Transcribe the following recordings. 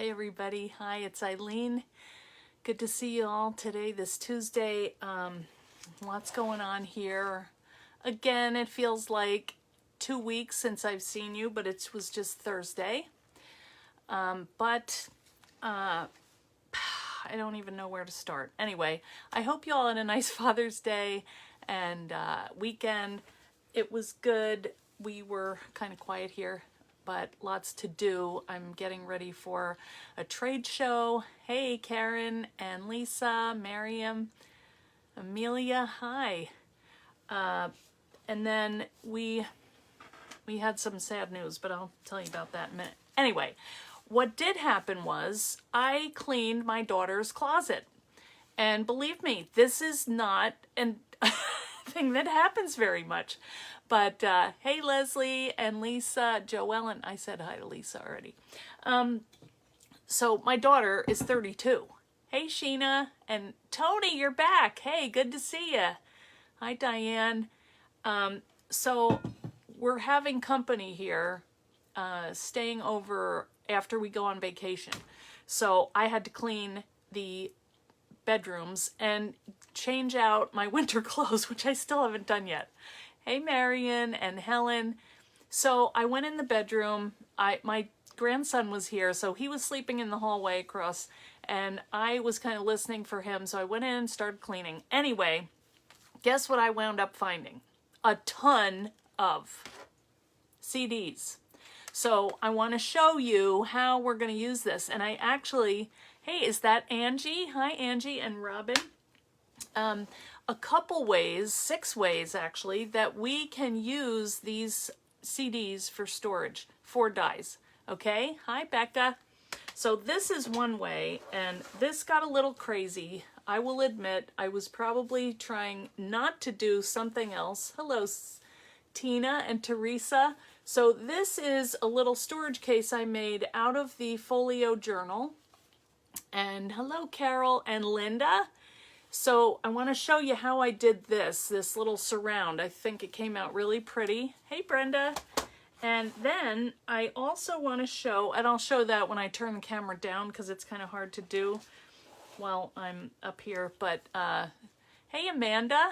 Hey everybody, hi, it's Eileen. Good to see you all today, this Tuesday. Lots going on here. Again, it feels like 2 weeks since I've seen you, but it was just Thursday. I don't even know where to start. Anyway, I hope you all had a nice Father's Day and weekend. It was good. We were kind of quiet here, but lots to do. I'm getting ready for a trade show. Hey, Karen and Lisa, Miriam, Amelia, hi. And then we had some sad news, but I'll tell you about that in a minute. Anyway, what did happen was I cleaned my daughter's closet. And believe me, this is not a thing that happens very much. But hey, Leslie and Lisa, Joellen, I said hi to Lisa already. So my daughter is 32. Hey, Sheena. And Tony, you're back. Hey, good to see you. Hi, Diane. So we're having company here, staying over after we go on vacation. So I had to clean the bedrooms and change out my winter clothes, which I still haven't done yet. Hey, Marion and Helen. So I went in the bedroom. My grandson was here, so he was sleeping in the hallway across, and I was kind of listening for him, so I went in and started cleaning. Anyway, guess what I wound up finding? A ton of CDs. So I want to show you how we're going to use this. And I actually, hey, is that Angie? Hi, Angie and Robin. A couple ways, 6 ways actually, that we can use these CDs for storage, 4 dies. Okay, hi, Becca. So this is one way, and this got a little crazy. I will admit I was probably trying not to do something else. Hello, Tina and Teresa. So this is a little storage case I made out of the folio journal. And hello, Carol and Linda. So I want to show you how I did this little surround. I think it came out really pretty. Hey, Brenda. And then I also want to show, and I'll show that when I turn the camera down because it's kind of hard to do while I'm up here. But hey, Amanda.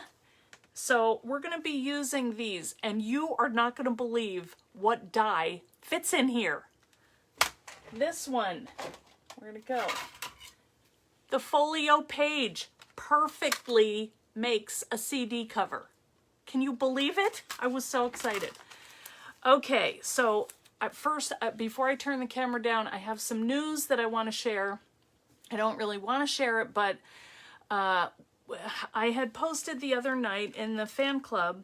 So we're going to be using these, and you are not going to believe what die fits in here. This one, where'd it go? The folio page perfectly makes a CD cover. Can you believe it? I was so excited. Okay, so first, before I turn the camera down, I have some news that I want to share. I don't really want to share it, but I had posted the other night in the fan club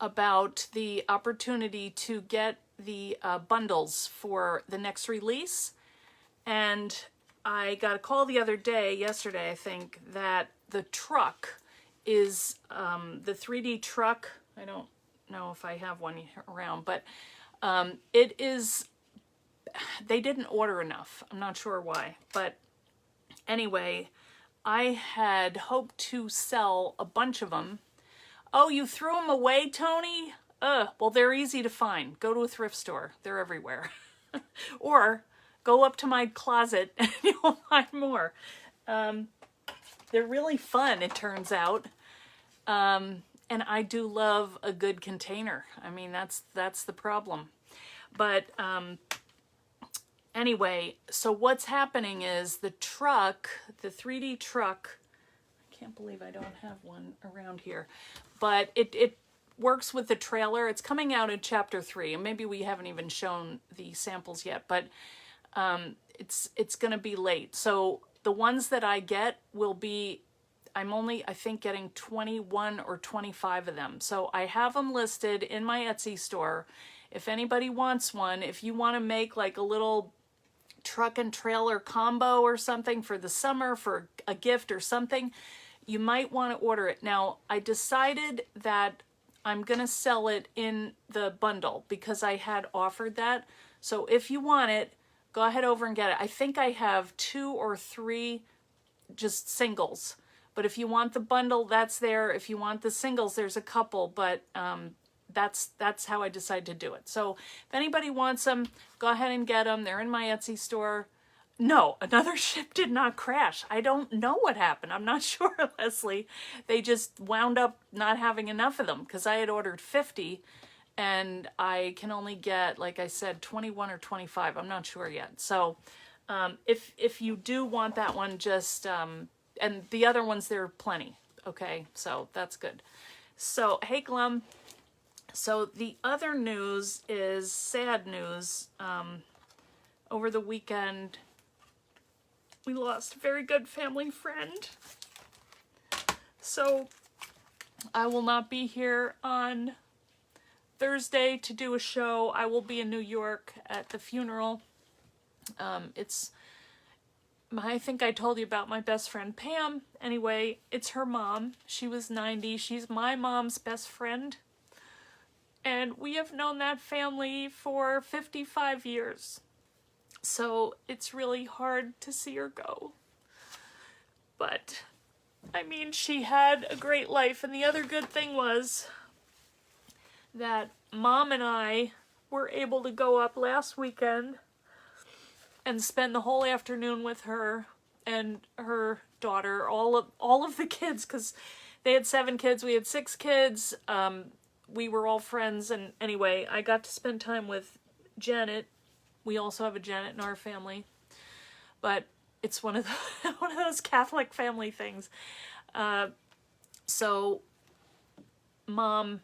about the opportunity to get the bundles for the next release. And I got a call the other day, yesterday I think, that the truck is, the 3D truck, I don't know if I have one around, but it is, they didn't order enough. I'm not sure why, but anyway, I had hoped to sell a bunch of them. Oh, you threw them away, Tony? Well, they're easy to find. Go to a thrift store. They're everywhere. Or go up to my closet and you'll find more. They're really fun, it turns out. And I do love a good container. I mean, that's the problem. But anyway, so what's happening is the truck, the 3D truck, I can't believe I don't have one around here, but it works with the trailer. It's coming out in chapter 3, and maybe we haven't even shown the samples yet, but it's going to be late. So the ones that I get will be, I'm only, I think, getting 21 or 25 of them. So I have them listed in my Etsy store. If anybody wants one, if you want to make like a little truck and trailer combo or something for the summer, for a gift or something, you might want to order it. Now, I decided that I'm going to sell it in the bundle because I had offered that. So if you want it, go ahead over and get it. I think I have 2 or 3 just singles. But if you want the bundle, that's there. If you want the singles, there's a couple, but that's how I decided to do it. So if anybody wants them, go ahead and get them. They're in my Etsy store. No, another ship did not crash. I don't know what happened. I'm not sure, Leslie. They just wound up not having enough of them because I had ordered 50 and I can only get, like I said, 21 or 25. I'm not sure yet. So if you do want that one, just, and the other ones, there are plenty. Okay, so that's good. So, hey, Glum. So the other news is sad news. Over the weekend, we lost a very good family friend. So I will not be here on Thursday to do a show. I will be in New York at the funeral. I think I told you about my best friend Pam. Anyway, it's her mom. She was 90. She's my mom's best friend. And we have known that family for 55 years. So it's really hard to see her go. But, I mean, she had a great life. And the other good thing was that Mom and I were able to go up last weekend and spend the whole afternoon with her and her daughter, all of the kids, because they had 7 kids, we had 6 kids. We were all friends, and anyway, I got to spend time with Janet. We also have a Janet in our family, but it's one of those Catholic family things. So Mom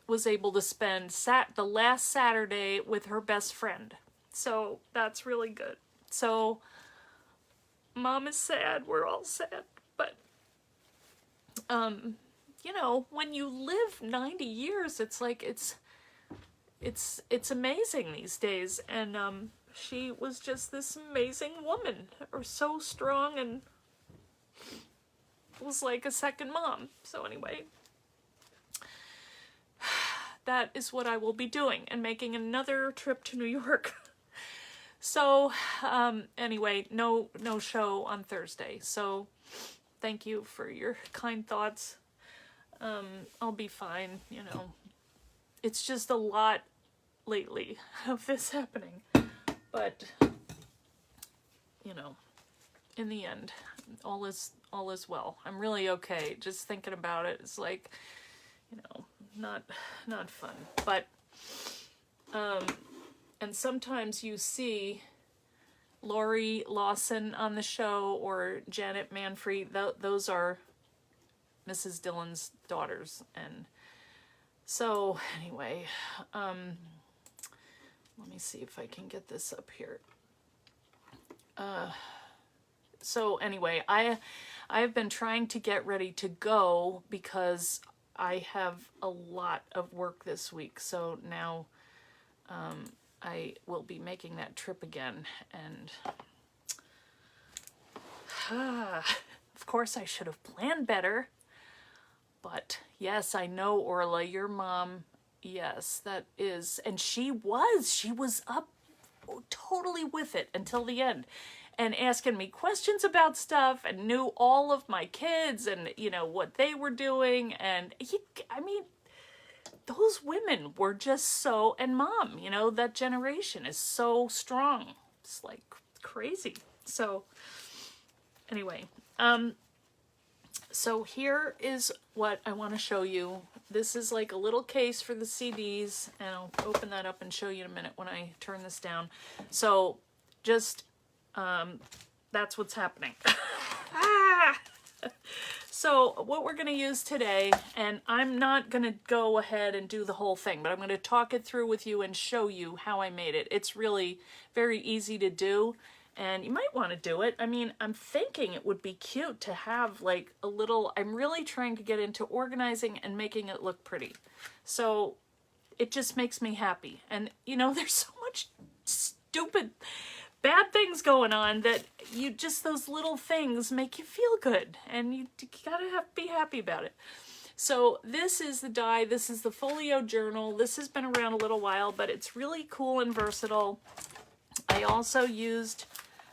was able to spend the last Saturday with her best friend. So that's really good. So Mom is sad. We're all sad. But, you know, when you live 90 years, it's like, it's amazing these days. And, she was just this amazing woman, or so strong, and was like a second mom. So anyway, that is what I will be doing, and making another trip to New York. So, anyway, no show on Thursday. So, thank you for your kind thoughts. I'll be fine, you know. It's just a lot lately of this happening. But, you know, in the end, all is well. I'm really okay. Just thinking about it is like, you know, not fun. But, and sometimes you see Lori Lawson on the show, or Janet Manfrey. Those are Mrs. Dillon's daughters. And so, anyway, let me see if I can get this up here. So anyway, I have been trying to get ready to go because I have a lot of work this week. So now I will be making that trip again. And of course I should have planned better. But yes, I know, Orla, your mom, yes, that is. And she was up totally with it until the end. And asking me questions about stuff, and knew all of my kids and, you know, what they were doing. And I mean, those women were just so, and Mom, you know, that generation is so strong. It's like crazy. So anyway, so here is what I want to show you. This is like a little case for the CDs, and I'll open that up and show you in a minute when I turn this down. So just, that's what's happening. So what we're going to use today, and I'm not going to go ahead and do the whole thing, but I'm going to talk it through with you and show you how I made it. It's really very easy to do, and you might want to do it. I mean, I'm thinking it would be cute to have like a little, I'm really trying to get into organizing and making it look pretty. So it just makes me happy. And you know, there's so much stupid bad things going on that you just, those little things make you feel good, and you gotta be happy about it. So this is the die. This is the Folio Journal. This has been around a little while, but it's really cool and versatile. I also used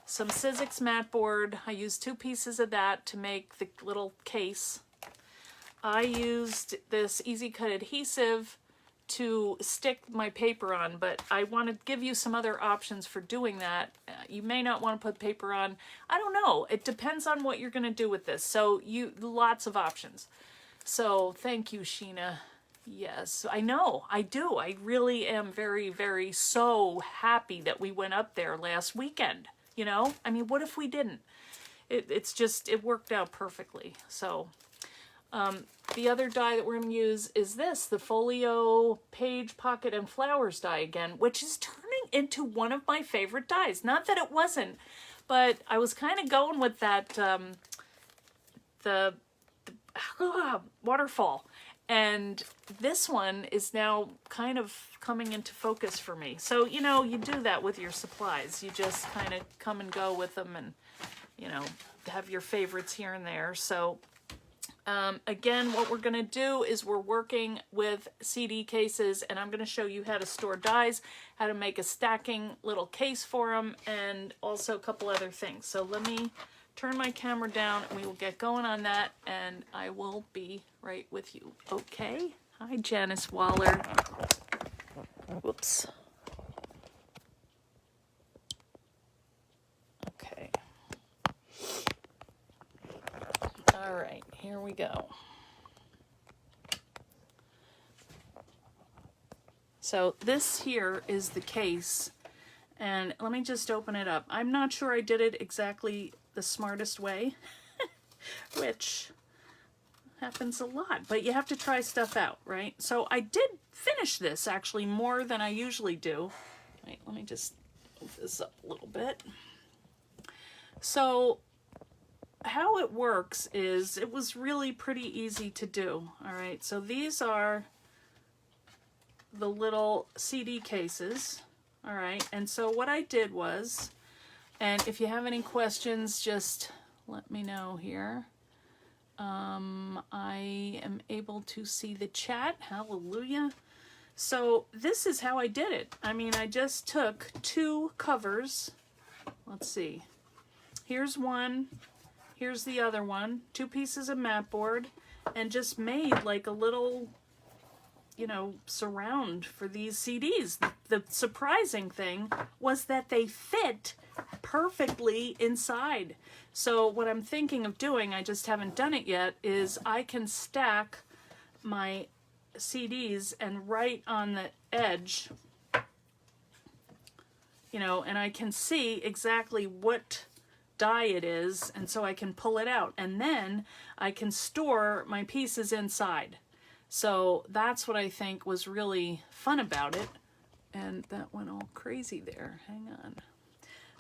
some Sizzix mat board. I used 2 pieces of that to make the little case. I used this Easy Cut adhesive to stick my paper on, but I want to give you some other options for doing that. You may not want to put paper on. I don't know. It depends on what you're going to do with this. So lots of options. So thank you, Sheena. Yes, I know. I do. I really am very, very so happy that we went up there last weekend. You know, I mean, what if we didn't? It worked out perfectly. So the other die that we're going to use is this, the Folio Page Pocket and Flowers die again, which is turning into one of my favorite dies. Not that it wasn't, but I was kind of going with that, the waterfall. And this one is now kind of coming into focus for me. So, you know, you do that with your supplies. You just kind of come and go with them and, you know, have your favorites here and there. So again, what we're going to do is we're working with CD cases, and I'm going to show you how to store dies, how to make a stacking little case for them, and also a couple other things. So let me turn my camera down and we will get going on that, and I will be right with you. Okay. Hi, Janice Waller. Whoops. Okay. All right, here we go. So this here is the case, and let me just open it up. I'm not sure I did it exactly the smartest way, which happens a lot, but you have to try stuff out, right? So I did finish this actually more than I usually do. Wait, let me just move this up a little bit. So how it works is it was really pretty easy to do. All right, so these are the little CD cases. All right, and so what I did was, and if you have any questions, just let me know here. I am able to see the chat. Hallelujah. So this is how I did it. I mean, I just took two covers. Let's see. Here's one. Here's the other one. Two pieces of mat board, and just made like a little, you know, surround for these CDs. The surprising thing was that they fit perfectly inside. So what I'm thinking of doing, I just haven't done it yet, is I can stack my CDs and right on the edge, you know, and I can see exactly what die it is, and so I can pull it out, and then I can store my pieces inside. So that's what I think was really fun about it. And that went all crazy there. Hang on.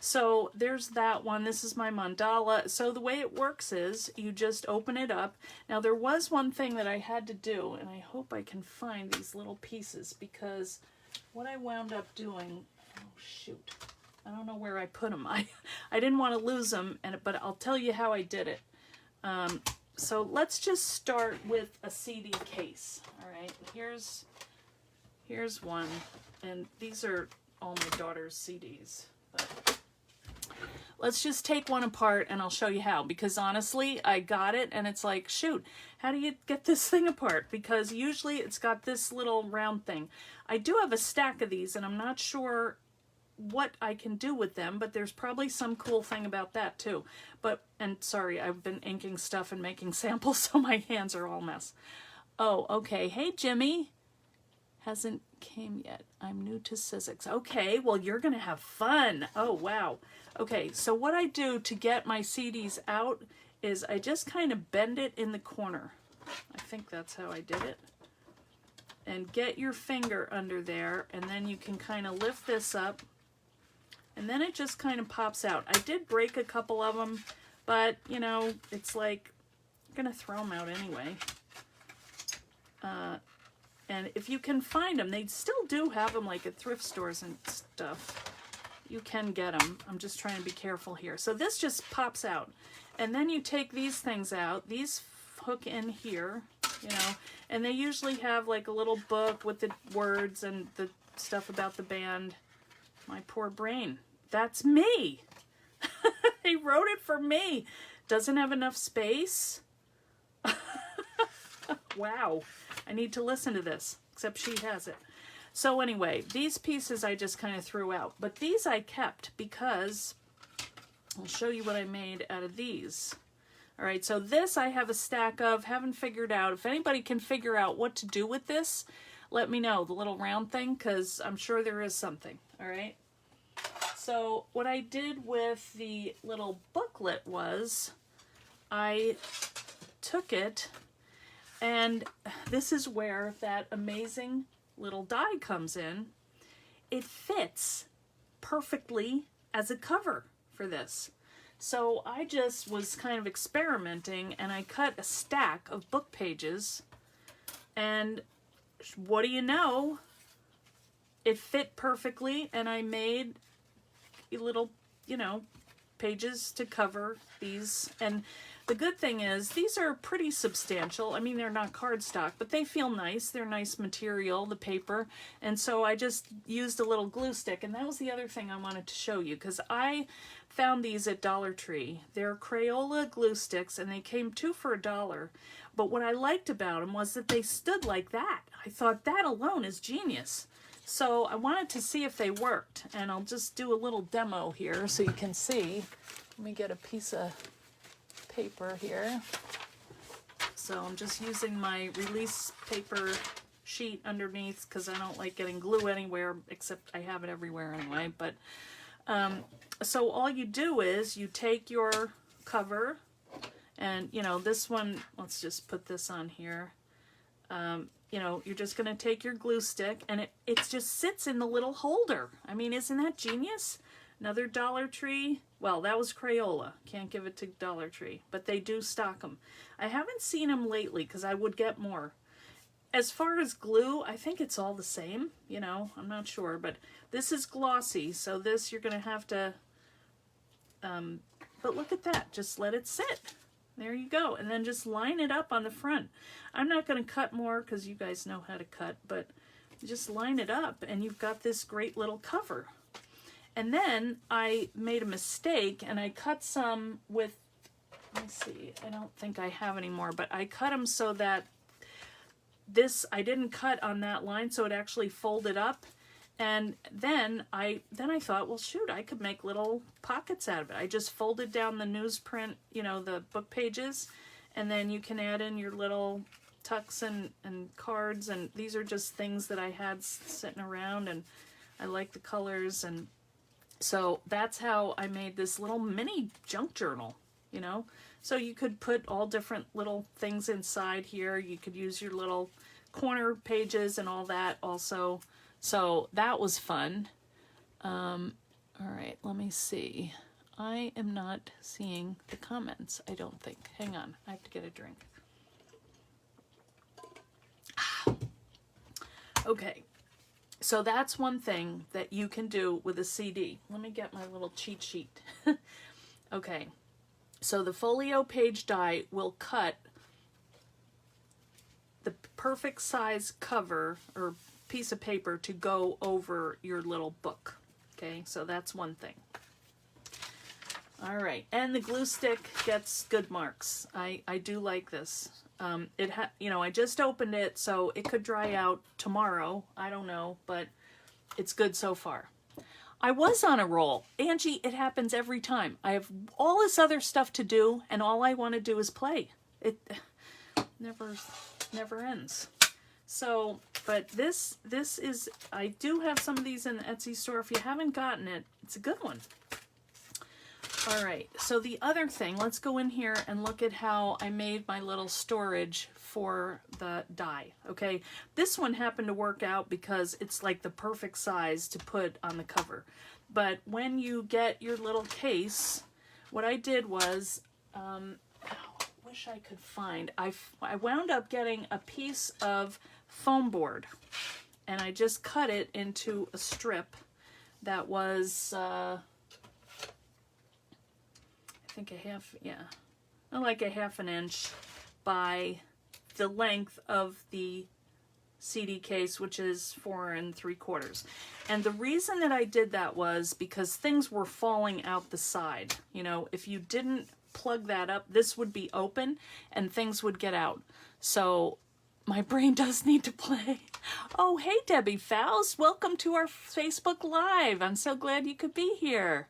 So there's that one. This is my mandala. So the way it works is you just open it up. Now there was one thing that I had to do, and I hope I can find these little pieces, because what I wound up doing, oh shoot, I don't know where I put them. I didn't want to lose them, but I'll tell you how I did it. So let's just start with a CD case. All right, here's one, and these are all my daughter's CDs. But let's just take one apart and I'll show you how, because honestly, I got it and it's like, shoot, how do you get this thing apart? Because usually it's got this little round thing. I do have a stack of these and I'm not sure what I can do with them, but there's probably some cool thing about that too. But, and sorry, I've been inking stuff and making samples, so my hands are all a mess. Oh, okay. Hey, Jimmy. Hasn't came yet. I'm new to Sizzix. Okay, well, you're going to have fun. Oh, wow. Okay, so what I do to get my CDs out is I just kind of bend it in the corner. I think that's how I did it. And get your finger under there, and then you can kind of lift this up, and then it just kind of pops out. I did break a couple of them, but, you know, it's like, I'm going to throw them out anyway. And if you can find them, they still do have them like at thrift stores and stuff. You can get them. I'm just trying to be careful here. So this just pops out. And then you take these things out. These hook in here, you know, and they usually have like a little book with the words and the stuff about the band. My poor brain. That's me. They wrote it for me. Doesn't have enough space. Wow. I need to listen to this. except she has it. So anyway, these pieces I just kind of threw out, but these I kept because I'll show you what I made out of these. All right, so this I have a stack of, haven't figured out. If anybody can figure out what to do with this, let me know, the little round thing, because I'm sure there is something, all right? So what I did with the little booklet was I took it, and this is where that amazing little die comes in. It fits perfectly as a cover for this. So I just was kind of experimenting, and I cut a stack of book pages, and what do you know? It fit perfectly, and I made little, you know, pages to cover these. And the good thing is these are pretty substantial. I mean, they're not cardstock, but they feel nice. They're nice material, the paper. And so I just used a little glue stick, and that was the other thing I wanted to show you, because I found these at Dollar Tree. They're Crayola glue sticks, and they came 2 for $1. But what I liked about them was that they stood like that. I thought that alone is genius. So I wanted to see if they worked, and I'll just do a little demo here so you can see. Let me get a piece of paper here. So I'm just using my release paper sheet underneath because I don't like getting glue anywhere, except I have it everywhere anyway. But so all you do is you take your cover, and you know, this one, let's just put this on here. You know, you're just going to take your glue stick, and it just sits in the little holder. I mean, isn't that genius? Another Dollar Tree. Well, that was Crayola. Can't give it to Dollar Tree, but they do stock them. I haven't seen them lately because I would get more. As far as glue, I think it's all the same. You know, I'm not sure, but this is glossy, so this you're going to have to, but look at that. Just let it sit. There you go. And then just line it up on the front. I'm not going to cut more because you guys know how to cut, but just line it up and you've got this great little cover. And then I made a mistake and I cut some with, let me see, I don't think I have any more, but I cut them so that this, I didn't cut on that line, so it actually folded up. And then I thought, well, shoot, I could make little pockets out of it. I just folded down the newsprint, you know, the book pages, and then you can add in your little tucks and cards. And these are just things that I had sitting around, and I like the colors. And so that's how I made this little mini junk journal, you know. So you could put all different little things inside here. You could use your little corner pages and all that also. So that was fun. All right, let me see. I am not seeing the comments, I don't think. Hang on, I have to get a drink. Okay, so that's one thing that you can do with a CD. Let me get my little cheat sheet. Okay, so the folio page die will cut the perfect size cover or piece of paper to go over your little book. Okay, so that's one thing. All right, and the glue stick gets good marks. I do like this. You know, I just opened it, so it could dry out tomorrow. I don't know, but it's good so far. I was on a roll. Angie, it happens every time. I have all this other stuff to do, and all I want to do is play. It never ends. So, but this is, I do have some of these in the Etsy store. If you haven't gotten it, it's a good one. All right, so the other thing, let's go in here and look at how I made my little storage for the die, okay? This one happened to work out because it's like the perfect size to put on the cover. But when you get your little case, what I did was, wish I could find, I wound up getting a piece of foam board, and I just cut it into a strip that was I think like a half an inch by the length of the CD case, which is 4 3/4. And the reason that I did that was because things were falling out the side. You know, if you didn't plug that up, this would be open and things would get out. So my brain does need to play. Oh, hey, Debbie Faust. Welcome to our Facebook Live. I'm so glad you could be here.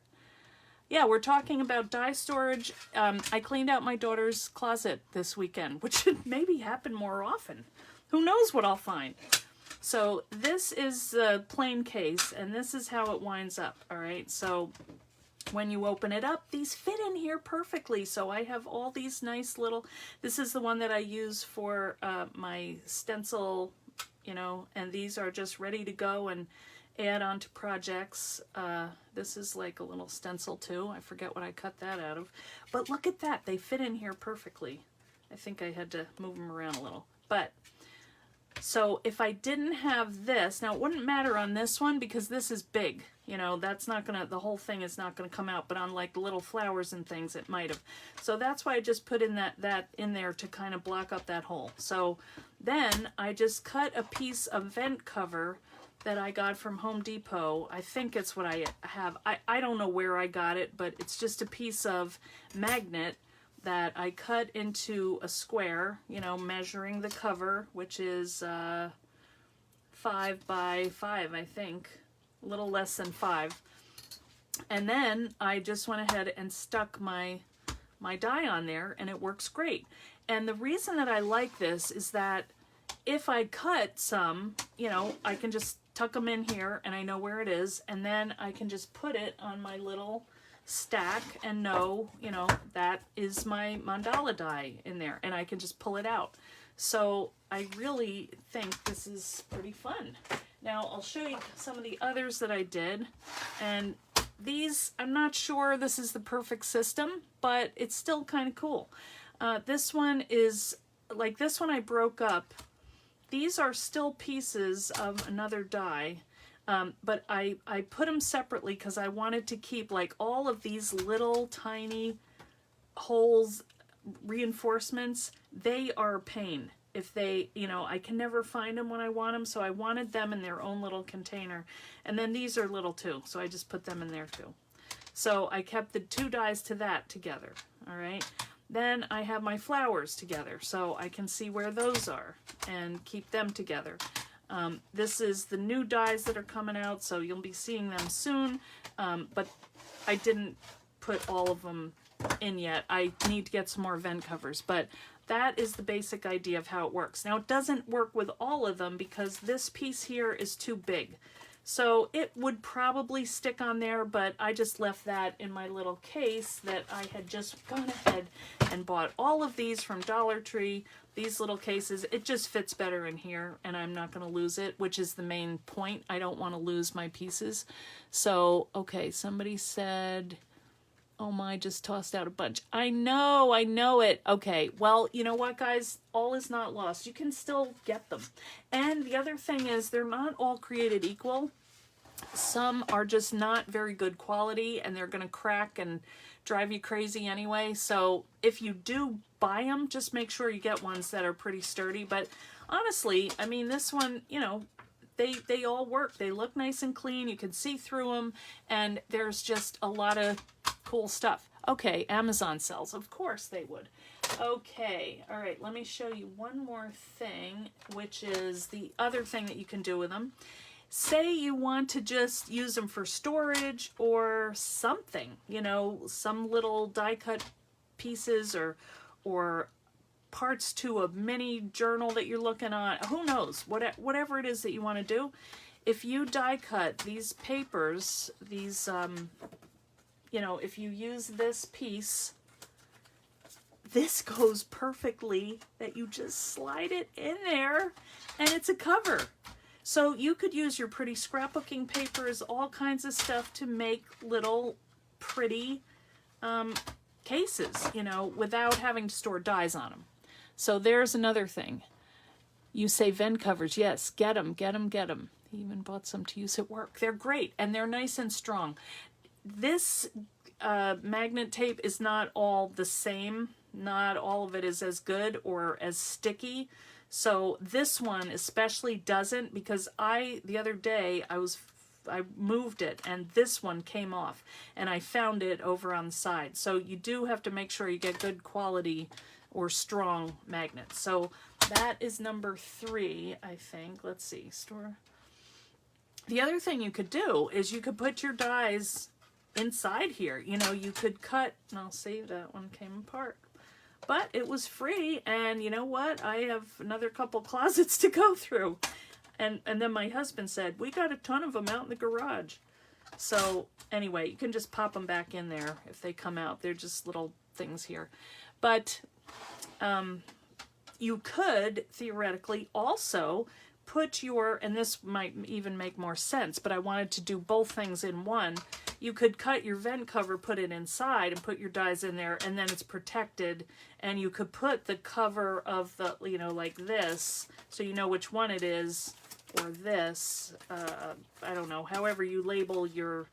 Yeah, we're talking about dye storage. I cleaned out my daughter's closet this weekend, which should maybe happen more often. Who knows what I'll find? So this is the plain case, and this is how it winds up, all right? So when you open it up, these fit in here perfectly. So I have all these nice little, this is the one that I use for my stencil, you know, and these are just ready to go and add on to projects. This is like a little stencil too. I forget what I cut that out of. But look at that. They fit in here perfectly. I think I had to move them around a little. But so if I didn't have this, now it wouldn't matter on this one because this is big. You know, that's not gonna, the whole thing is not gonna come out, but on like little flowers and things it might have. So that's why I just put in that in there to kind of block up that hole. So then I just cut a piece of vent cover that I got from Home Depot. I think it's what I have. I don't know where I got it, but it's just a piece of magnet that I cut into a square, you know, measuring the cover, which is 5 by 5, I think, a little less than 5. And then I just went ahead and stuck my dye on there, and it works great. And the reason that I like this is that if I cut some, you know, I can just tuck them in here and I know where it is, and then I can just put it on my little stack and know, you know, that is my mandala die in there, and I can just pull it out. So I really think this is pretty fun. Now I'll show you some of the others that I did, and these, I'm not sure this is the perfect system, but it's still kind of cool. This one is, like this one I broke up. These are still pieces of another die. But I put them separately because I wanted to keep like all of these little tiny holes, reinforcements. They are a pain. If they, you know, I can never find them when I want them, so I wanted them in their own little container. And then these are little too, so I just put them in there too. So I kept the two dies to that together, all right? Then I have my flowers together, so I can see where those are and keep them together. This is the new dies that are coming out, so you'll be seeing them soon, but I didn't put all of them in yet. I need to get some more vent covers, but that is the basic idea of how it works. Now, it doesn't work with all of them because this piece here is too big. So it would probably stick on there, but I just left that in my little case that I had just gone ahead and bought all of these from Dollar Tree. These little cases, it just fits better in here, and I'm not going to lose it, which is the main point. I don't want to lose my pieces. So, okay, somebody said, oh my, just tossed out a bunch. I know it. Okay, well, you know what, guys? All is not lost. You can still get them. And the other thing is, they're not all created equal. Some are just not very good quality, and they're going to crack and drive you crazy anyway. So if you do buy them, just make sure you get ones that are pretty sturdy. But honestly, I mean, this one, you know, they all work. They look nice and clean. You can see through them, and there's just a lot of cool stuff. Okay, Amazon sells. Of course they would. Okay, all right, let me show you one more thing, which is the other thing that you can do with them. Say you want to just use them for storage or something, you know, some little die cut pieces or parts to a mini journal that you're looking on. Who knows? Whatever it is that you want to do. If you die cut these papers, these, you know, if you use this piece, this goes perfectly that you just slide it in there and it's a cover. So you could use your pretty scrapbooking papers, all kinds of stuff to make little pretty cases, you know, without having to store dies on them. So there's another thing. You say vent covers. Yes, get them, get them, get them. He even bought some to use at work. They're great, and they're nice and strong. This magnet tape is not all the same. Not all of it is as good or as sticky. So this one especially doesn't, because the other day I moved it and this one came off and I found it over on the side. So you do have to make sure you get good quality or strong magnets. So that is number 3, I think. Let's see, store. The other thing you could do is you could put your dies inside here. You know, you could cut, and I'll save that one came apart. But it was free, and you know what? I have another couple closets to go through. And then my husband said, we got a ton of them out in the garage. So anyway, you can just pop them back in there if they come out. They're just little things here. But you could theoretically also put your, and this might even make more sense, but I wanted to do both things in one. You could cut your vent cover, put it inside, and put your dies in there, and then it's protected. And you could put the cover of the, you know, like this, so you know which one it is, or this, I don't know, however you label your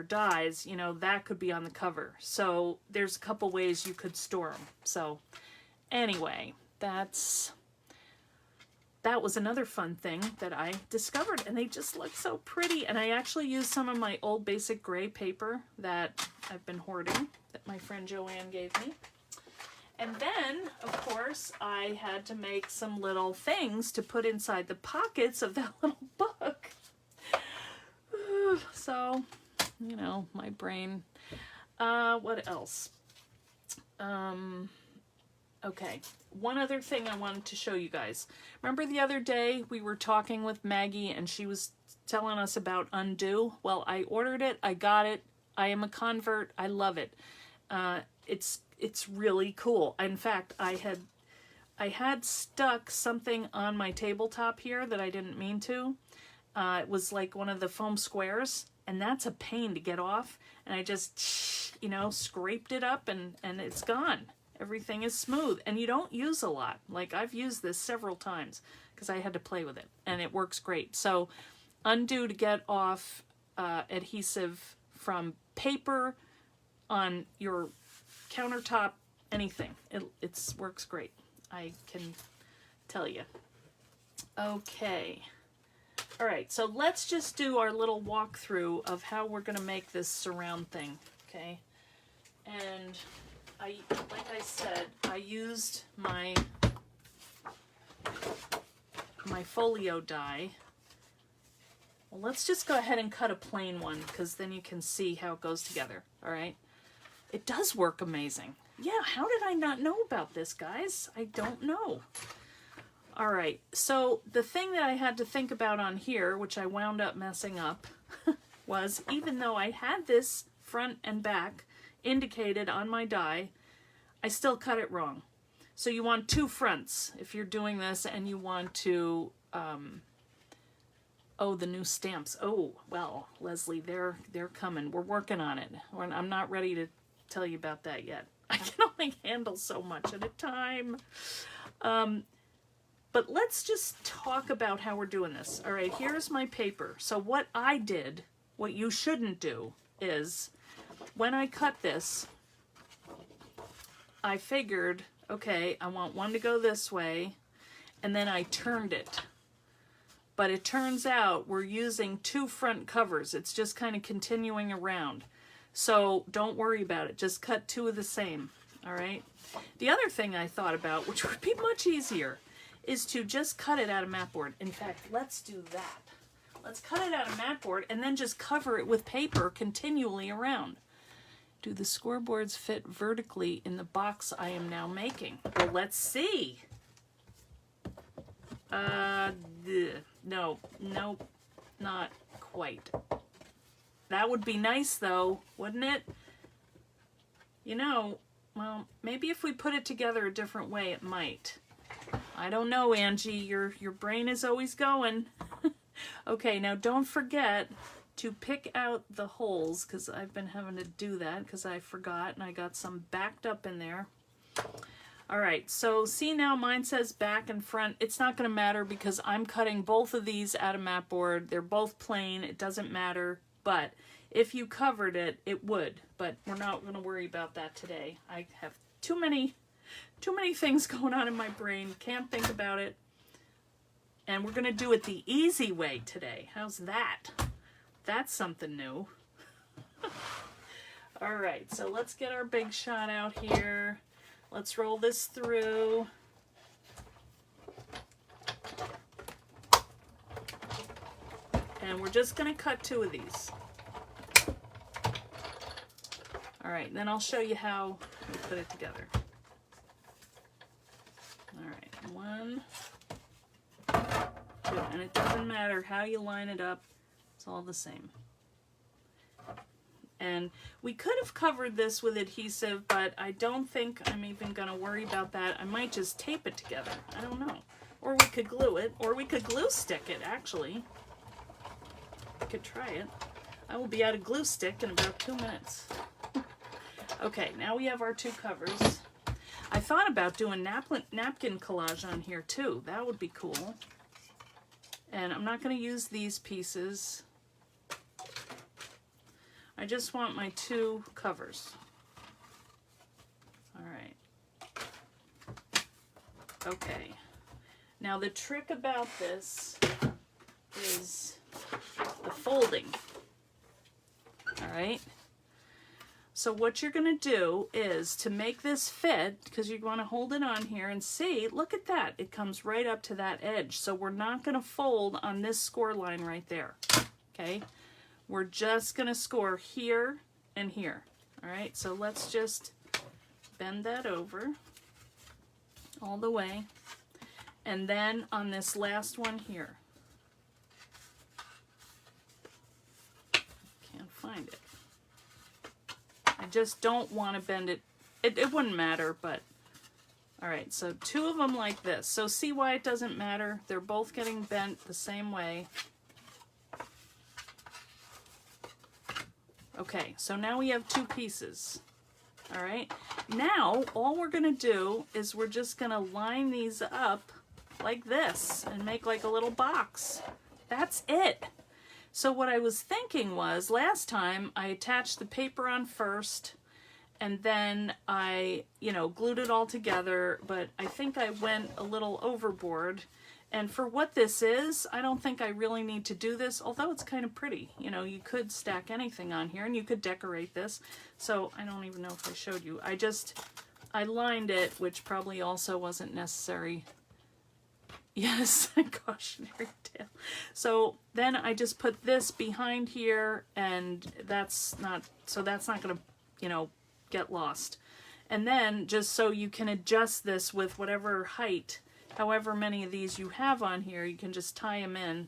dies, you know, that could be on the cover. So there's a couple ways you could store them. So anyway, that was another fun thing that I discovered, and they just look so pretty. And I actually used some of my old basic gray paper that I've been hoarding, that my friend Joanne gave me. And then, of course, I had to make some little things to put inside the pockets of that little book. So, you know, my brain. What else? Okay, one other thing I wanted to show you guys. Remember the other day we were talking with Maggie and she was telling us about Undo? Well, I ordered it, I got it, I am a convert, I love it. It's really cool. In fact, I had stuck something on my tabletop here that I didn't mean to. It was like one of the foam squares, and that's a pain to get off. And I just, you know, scraped it up and it's gone. Everything is smooth, and you don't use a lot. Like, I've used this several times because I had to play with it, and it works great. So Undo to get off adhesive from paper on your countertop, anything. It works great. I can tell you. Okay. All right, so let's just do our little walkthrough of how we're going to make this surround thing, okay? And like I said, I used my folio die. Well, let's just go ahead and cut a plain one, because then you can see how it goes together, all right? It does work amazing. Yeah, how did I not know about this, guys? I don't know. All right, so the thing that I had to think about on here, which I wound up messing up, was even though I had this front and back indicated on my die, I still cut it wrong. So you want 2 fronts if you're doing this, and you want to, oh, the new stamps. Oh, well, Leslie, they're coming. We're working on it. I'm not ready to tell you about that yet. I can only handle so much at a time. But let's just talk about how we're doing this. All right, here's my paper. So what I did, what you shouldn't do, is when I cut this, I figured, okay, I want one to go this way, and then I turned it. But it turns out we're using 2 front covers. It's just kind of continuing around. So don't worry about it. Just cut 2 of the same, all right? The other thing I thought about, which would be much easier, is to just cut it out of mat board. In fact, let's do that. Let's cut it out of mat board and then just cover it with paper continually around. Do the scoreboards fit vertically in the box I am now making? Well, let's see. No, nope, not quite. That would be nice though, wouldn't it? You know, well, maybe if we put it together a different way, it might. I don't know, Angie, your brain is always going. Okay, now don't forget to pick out the holes, because I've been having to do that because I forgot and I got some backed up in there. All right, so see now mine says back and front. It's not going to matter because I'm cutting both of these out of mat board. They're both plain. It doesn't matter. But if you covered it, it would. But we're not going to worry about that today. I have too many things going on in my brain. Can't think about it. And we're going to do it the easy way today. How's that? That's something new. All right, so let's get our big shot out here. Let's roll this through. And we're just going to cut 2 of these. All right, then I'll show you how we put it together. All right, 1, 2, and it doesn't matter how you line it up, it's all the same. And we could have covered this with adhesive, but I don't think I'm even going to worry about that. I might just tape it together. I don't know. Or we could glue it, or we could glue stick it, actually. I could try it. I will be out of glue stick in about 2 minutes. Okay, now we have our 2 covers. I thought about doing napkin collage on here too. That would be cool. And I'm not going to use these pieces. I just want my 2 covers. All right. Okay. Now the trick about this is the folding. All right. So what you're going to do is to make this fit, because you want to hold it on here and see, look at that. It comes right up to that edge. So we're not going to fold on this score line right there. Okay. We're just going to score here and here. All right, so let's just bend that over all the way. And then on this last one here. Can't find it. I just don't want to bend it. It wouldn't matter, but all right, so 2 of them like this. So see why it doesn't matter? They're both getting bent the same way. Okay, so now we have 2 pieces. All right, now all we're going to do is we're just going to line these up like this and make like a little box. That's it. So what I was thinking was, last time I attached the paper on first and then I, glued it all together, but I think I went a little overboard. And for what this is, I don't think I really need to do this, although it's kind of pretty. You could stack anything on here and you could decorate this. So I don't even know if I showed you. I lined it, which probably also wasn't necessary. Yes, cautionary tale. So then I just put this behind here, and that's not going to, get lost. And then just so you can adjust this with whatever height, however many of these you have on here, you can just tie them in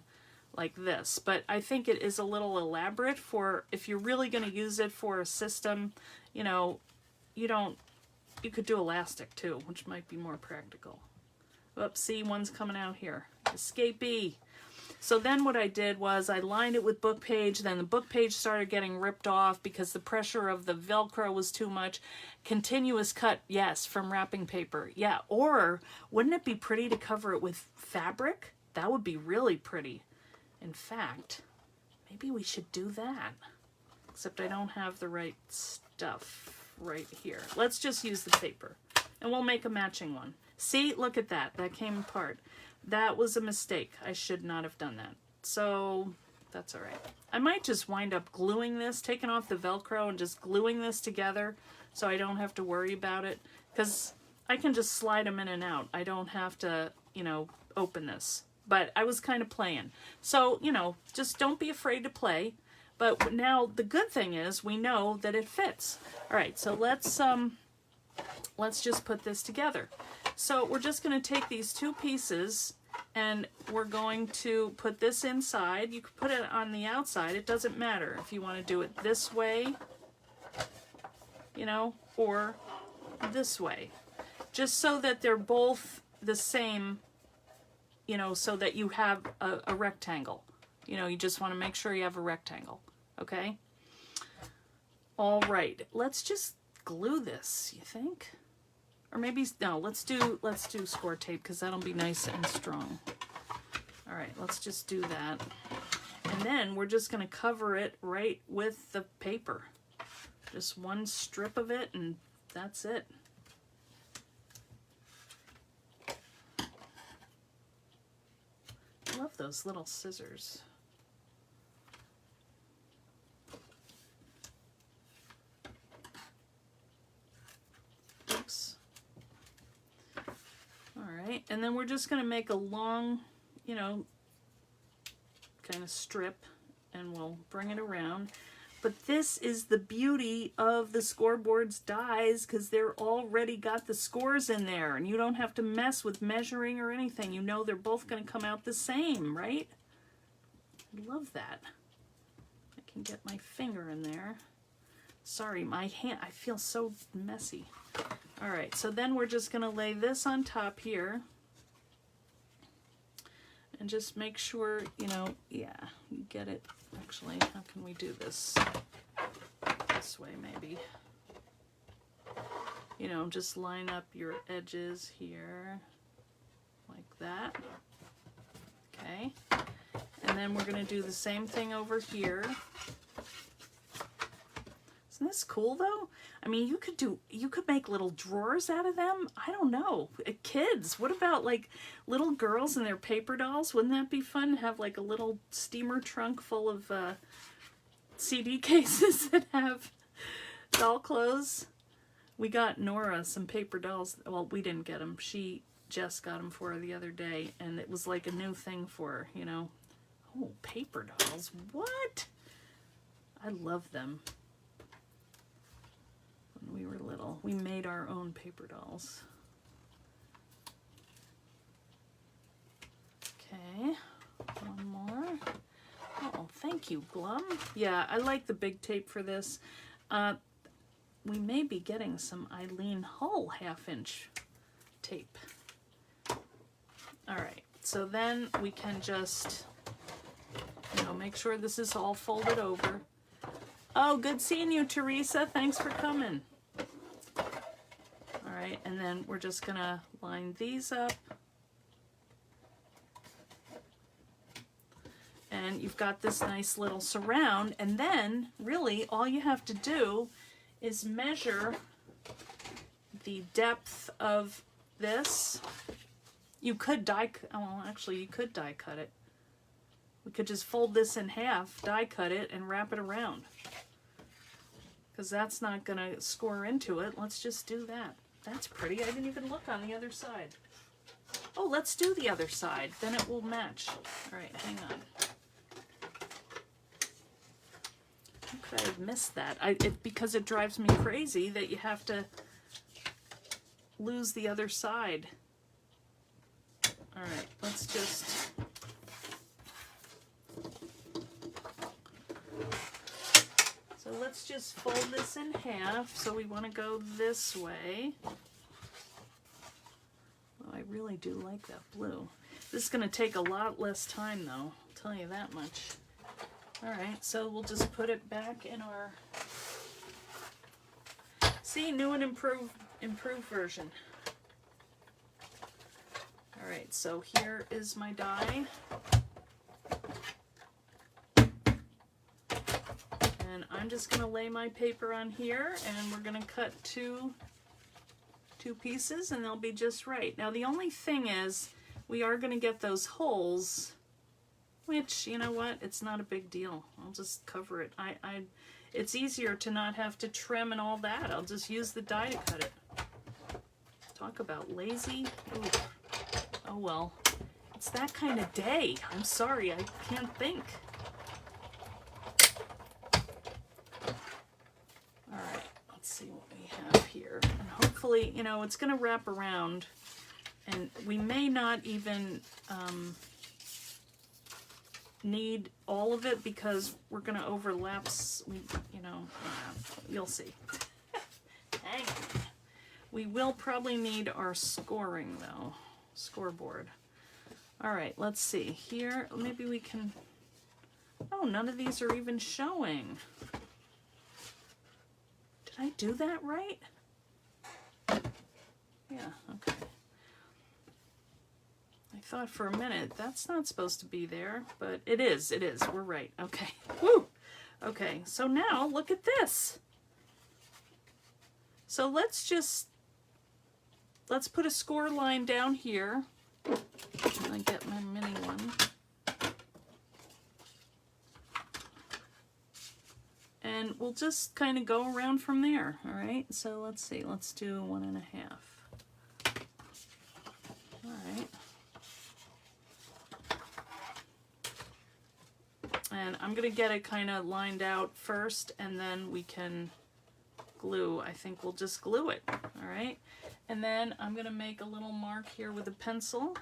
like this. But I think it is a little elaborate for if you're really going to use it for a system, you could do elastic too, which might be more practical. Oops, see, one's coming out here. Escapee. So then what I did was I lined it with book page, then the book page started getting ripped off because the pressure of the Velcro was too much. Continuous cut, yes, from wrapping paper. Yeah, or wouldn't it be pretty to cover it with fabric? That would be really pretty. In fact, maybe we should do that. Except I don't have the right stuff right here. Let's just use the paper and we'll make a matching one. See, look at that. That came apart. That was a mistake. I should not have done that. So that's all right. I might just wind up gluing this, taking off the Velcro and just gluing this together so I don't have to worry about it. Because I can just slide them in and out. I don't have to, open this. But I was kind of playing. So, just don't be afraid to play. But now the good thing is we know that it fits. All right, so let's just put this together. So we're just going to take these 2 pieces and we're going to put this inside. You could put it on the outside. It doesn't matter if you want to do it this way, or this way. Just so that they're both the same, so that you have a rectangle. You just want to make sure you have a rectangle. Okay? All right. Let's just glue this, you think? Or maybe, no, let's do score tape because that'll be nice and strong. All right, let's just do that. And then we're just going to cover it right with the paper. Just one strip of it and that's it. I love those little scissors. Oops. Alright, and then we're just going to make a long, kind of strip then we'll bring it around. But this is the beauty of the scoreboard's dies, because they're already got the scores in there, and you don't have to mess with measuring or anything. You know they're both going to come out the same, right? I love that. I can get my finger in there. Sorry, my hand, I feel so messy. All right, so then we're just going to lay this on top here. And just make sure, you know, yeah, you get it. Actually, how can we do this? This way, maybe. You know, just line up your edges here, like that. Okay. And then we're going to do the same thing over here. Isn't this cool, though? I mean, you could make little drawers out of them. I don't know. Kids, what about like little girls and their paper dolls? Wouldn't that be fun? Have like a little steamer trunk full of CD cases that have doll clothes. We got Nora some paper dolls. Well, we didn't get them. Jess got them for her the other day, and it was like a new thing for her, you know. Oh, paper dolls. What? I love them. When we were little, we made our own paper dolls. Okay, one more. Oh, thank you, Glum. Yeah, I like the big tape for this. We may be getting some Eileen Hull 1/2-inch tape. All right, so then we can just, you know, make sure this is all folded over. Oh, good seeing you, Teresa. Thanks for coming. All right, and then we're just gonna line these up. And you've got this nice little surround, and then really all you have to do is measure the depth of this. You could you could die cut it. We could just fold this in half, die cut it, and wrap it around. Because that's not going to score into it. Let's just do that. That's pretty. I didn't even look on the other side. Oh, let's do the other side. Then it will match. All right, hang on. How could I have missed that? Because it drives me crazy that you have to lose the other side. All right, let's just... So let's just fold this in half. So we want to go this way. Oh, I really do like that blue. This is going to take a lot less time, though. I'll tell you that much. All right, so we'll just put it back in our... See, new and improved version. All right, so here is my die. And I'm just going to lay my paper on here, and we're going to cut two pieces, and they'll be just right. Now, the only thing is, we are going to get those holes, which, you know what, it's not a big deal. I'll just cover it. It's easier to not have to trim and all that. I'll just use the die to cut it. Talk about lazy. Ooh. Oh, well, it's that kind of day. I'm sorry, I can't think. See what we have here, and hopefully, you know, it's going to wrap around, and we may not even need all of it because we're going to overlap. You know, you'll see. Hang on. We will probably need our scoring though, scoreboard. All right, let's see here. Maybe we can. Oh, none of these are even showing. Did I do that right? Yeah, okay. I thought for a minute that's not supposed to be there, but it is, we're right. Okay, woo! Okay, so now look at this. So let's put a score line down here. And I get my mini one. And we'll just kind of go around from there, all right? So let's see, let's do 1.5. All right. And I'm going to get it kind of lined out first, and then we can glue. I think we'll just glue it. All right. And then I'm going to make a little mark here with a pencil.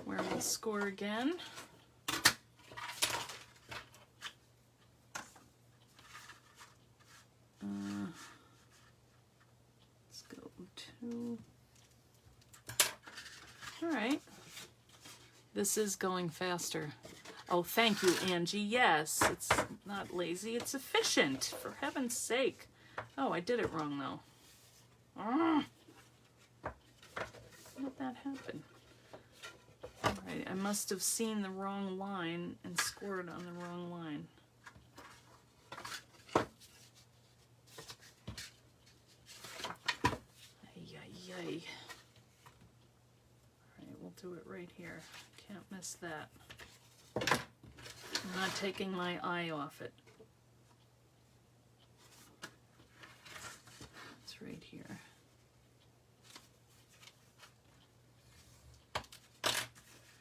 Where we'll score again. Let's go to... All right. This is going faster. Oh, thank you, Angie. Yes, it's not lazy, it's efficient, for heaven's sake. Oh, I did it wrong, though. How did that happen? All right, I must have seen the wrong line and scored on the wrong line. Ay, ay, ay. All right, we'll do it right here. Can't miss that. I'm not taking my eye off it. It's right here.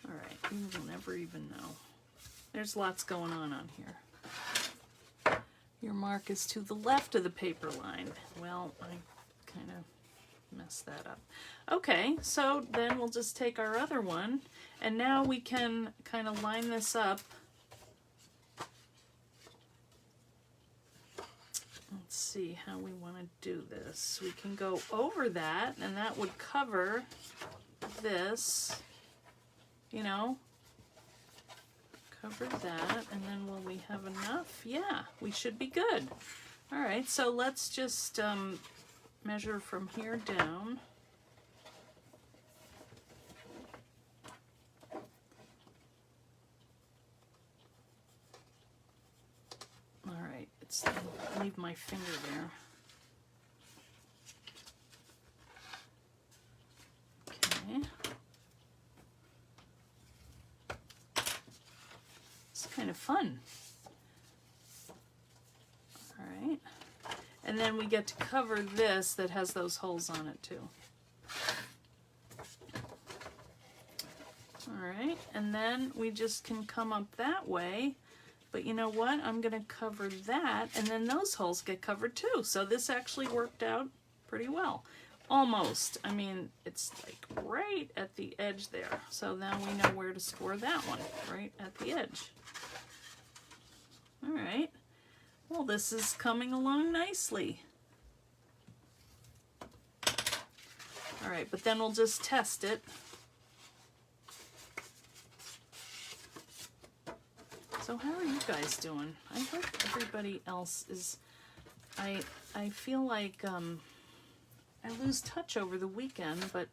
All right, you will never even know. There's lots going on here. Your mark is to the left of the paper line. Well, I kind of messed that up. Okay, so then we'll just take our other one, and now we can kind of line this up. Let's see how we want to do this. We can go over that, and that would cover this, you know, cover that, and then will we have enough? Yeah, we should be good. All right, so let's just measure from here down. All right, leave my finger there. Okay. It's kind of fun. All right. And then we get to cover this that has those holes on it too. All right, and then we just can come up that way. But you know what? I'm going to cover that, and then those holes get covered too. So this actually worked out pretty well. Almost. I mean, it's like right at the edge there. So now we know where to score that one, right at the edge. All right. Well, this is coming along nicely. All right, but then we'll just test it. So how are you guys doing? I hope everybody else is... I feel like I lose touch over the weekend, but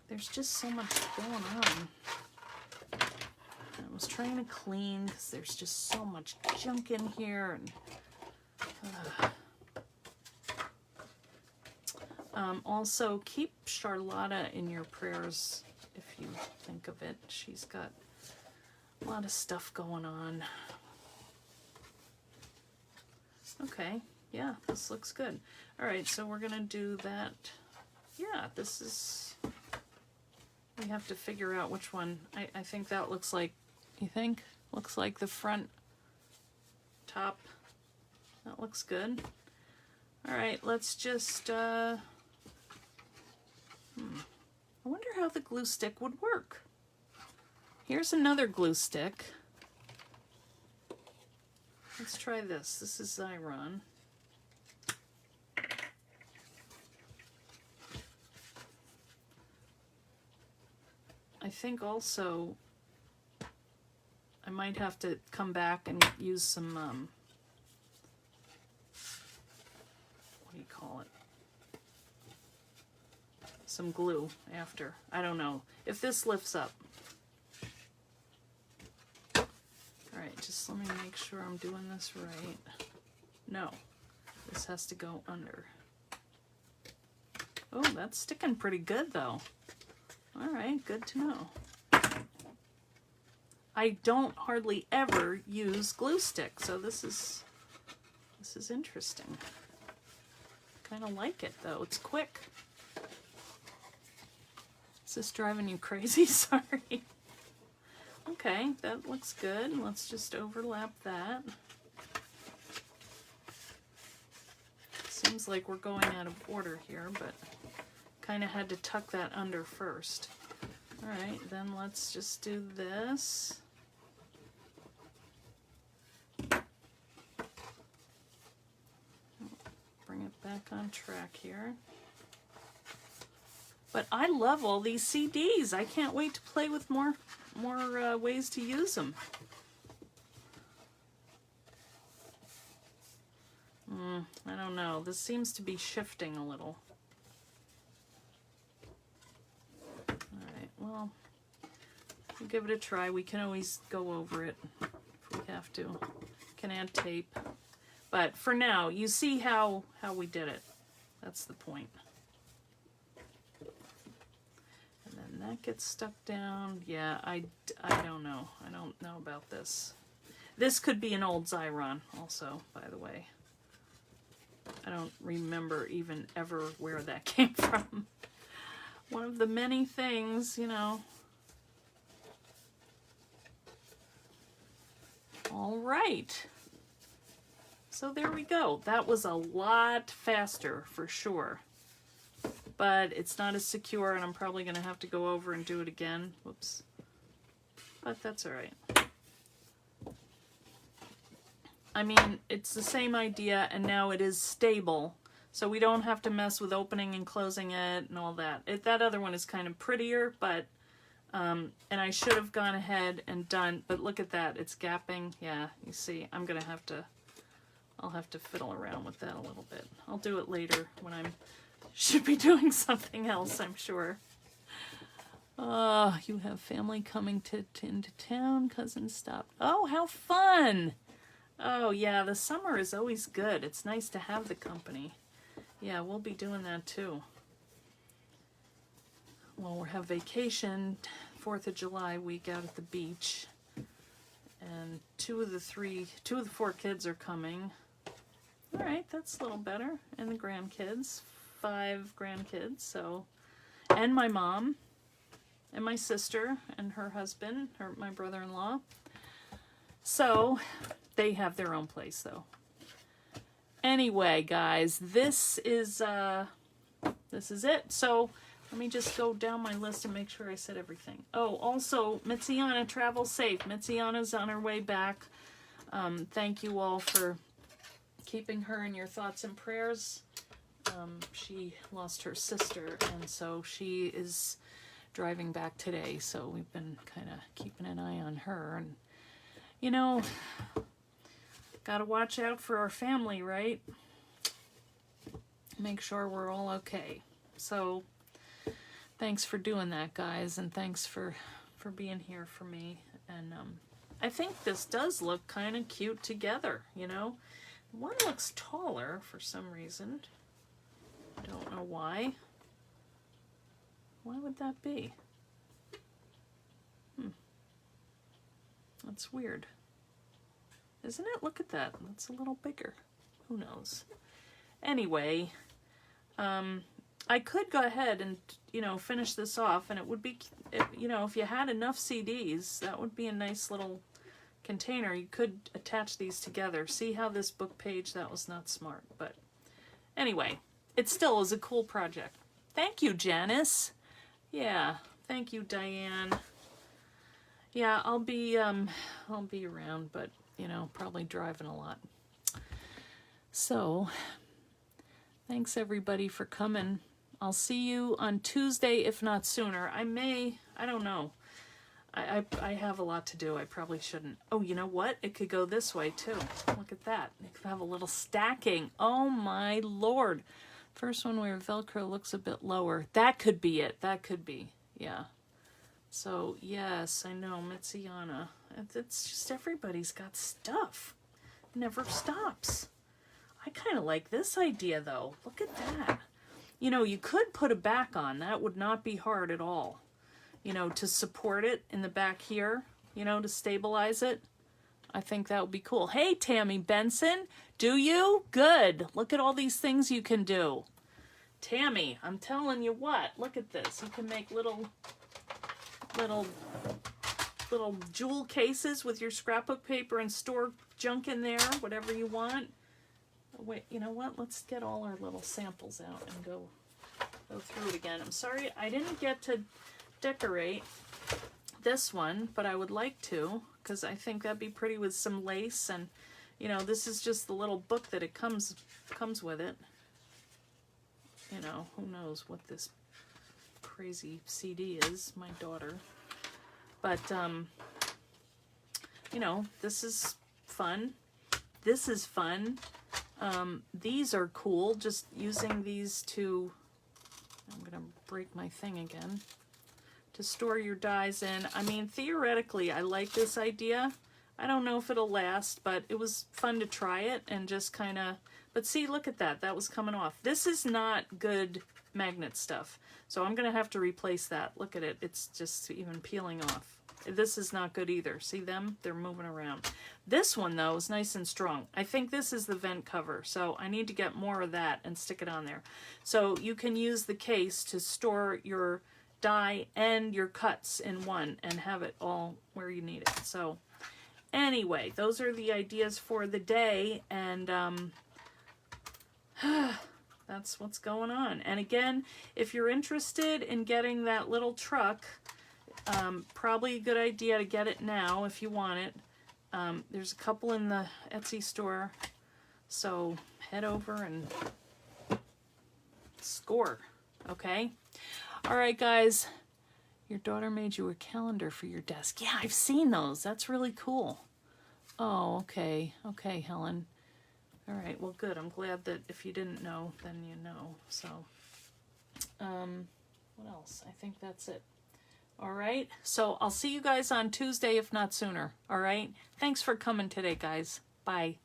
there's just so much going on. I was trying to clean because there's just so much junk in here. And also, keep Charlotta in your prayers if you think of it. She's got a lot of stuff going on. Okay, yeah, this looks good. All right, so we're gonna do that. Yeah, this is, we have to figure out which one. I think that looks like, you think? Looks like the front top. That looks good. All right, let's just, I wonder how the glue stick would work. Here's another glue stick. Let's try this. This is Xyron. I think also I might have to come back and use some, what do you call it? Some glue after. I don't know. If this lifts up. Alright, just let me make sure I'm doing this right. No, this has to go under. Oh, that's sticking pretty good though. Alright, good to know. I don't hardly ever use glue stick, so this is interesting. Kind of like it though, it's quick. Is this driving you crazy? Sorry. Okay, that looks good. Let's just overlap that. Seems like we're going out of order here, but kind of had to tuck that under first. All right, then let's just do this. Bring it back on track here. But I love all these CDs. I can't wait to play with more ways to use them. I don't know. This seems to be shifting a little. All right, well, we'll give it a try. We can always go over it if we have to. Can add tape. But for now, you see how we did it. That's the point. And then that gets stuck down. Yeah, I don't know. I don't know about this. This could be an old Xyron also, by the way. I don't remember even ever where that came from. One of the many things, you know. All right. So there we go. That was a lot faster for sure. But it's not as secure, and I'm probably going to have to go over and do it again. Whoops. But that's all right. I mean, it's the same idea, and now it is stable. So we don't have to mess with opening and closing it and all that. That other one is kind of prettier, but, and I should have gone ahead and done, but look at that. It's gapping. Yeah, you see, I'll have to fiddle around with that a little bit. I'll do it later when should be doing something else, I'm sure. You have family coming into town. Cousins stopped. Oh, how fun! Oh, yeah, the summer is always good. It's nice to have the company. Yeah, we'll be doing that too. Well, we'll have vacation, 4th of July week out at the beach. And two of the 4 kids are coming. All right, that's a little better. And the grandkids, 5 grandkids, so. And my mom, and my sister, and her husband, my brother-in-law. So, they have their own place, though. Anyway, guys, this is it. So, let me just go down my list and make sure I said everything. Oh, also, Mitziana, travel safe. Mitziana's on her way back. Thank you all for keeping her in your thoughts and prayers. She lost her sister, and so she is driving back today. So, we've been kind of keeping an eye on her. And, you know, gotta watch out for our family, right? Make sure we're all okay. So, thanks for doing that, guys, and thanks for being here for me. And I think this does look kind of cute together, you know? One looks taller for some reason. Don't know why. Why would that be? That's weird. Isn't it? Look at that. That's a little bigger. Who knows? Anyway, I could go ahead and, you know, finish this off, and it would be, you know, if you had enough CDs, that would be a nice little container. You could attach these together. See how this book page, that was not smart, but anyway, it still is a cool project. Thank you, Janice. Yeah, thank you, Diane. Yeah, I'll be around, but, you know, probably driving a lot. So, thanks everybody for coming. I'll see you on Tuesday, if not sooner. I don't know. I have a lot to do. I probably shouldn't. Oh, you know what? It could go this way too. Look at that. It could have a little stacking. Oh my Lord. First one where Velcro looks a bit lower. That could be it. That could be. Yeah. So, yes, I know, Mitziana. It's just everybody's got stuff. It never stops. I kind of like this idea, though. Look at that. You know, you could put a back on. That would not be hard at all. You know, to support it in the back here, you know, to stabilize it. I think that would be cool. Hey, Tammy Benson, do you? Good. Look at all these things you can do. Tammy, I'm telling you what, look at this. You can make little jewel cases with your scrapbook paper and store junk in there, whatever you want. Wait, you know what? Let's get all our little samples out and go through it again. I'm sorry I didn't get to decorate this one, but I would like to, because I think that'd be pretty with some lace. And you know, this is just the little book that it comes with it. You know, who knows what this crazy CD is, my daughter. But you know, this is fun. This is fun. These are cool, just using these to, I'm gonna break my thing again, to store your dies in. I mean, theoretically, I like this idea. I don't know if it'll last, but it was fun to try it and just kind of, but see, look at that. That was coming off. This is not good magnet stuff. So I'm going to have to replace that. Look at it. It's just even peeling off. This is not good either. See them? They're moving around. This one, though, is nice and strong. I think this is the vent cover, so I need to get more of that and stick it on there. So you can use the case to store your die and your cuts in one and have it all where you need it. So anyway, those are the ideas for the day, and that's what's going on. And again, if you're interested in getting that little truck, probably a good idea to get it now if you want it. There's a couple in the Etsy store, so head over and score, okay? All right, guys, your daughter made you a calendar for your desk. Yeah, I've seen those. That's really cool. Oh, okay. Okay, Helen. All right, well, good. I'm glad that if you didn't know, then you know. So, what else? I think that's it. All right, so I'll see you guys on Tuesday, if not sooner. All right, thanks for coming today, guys. Bye.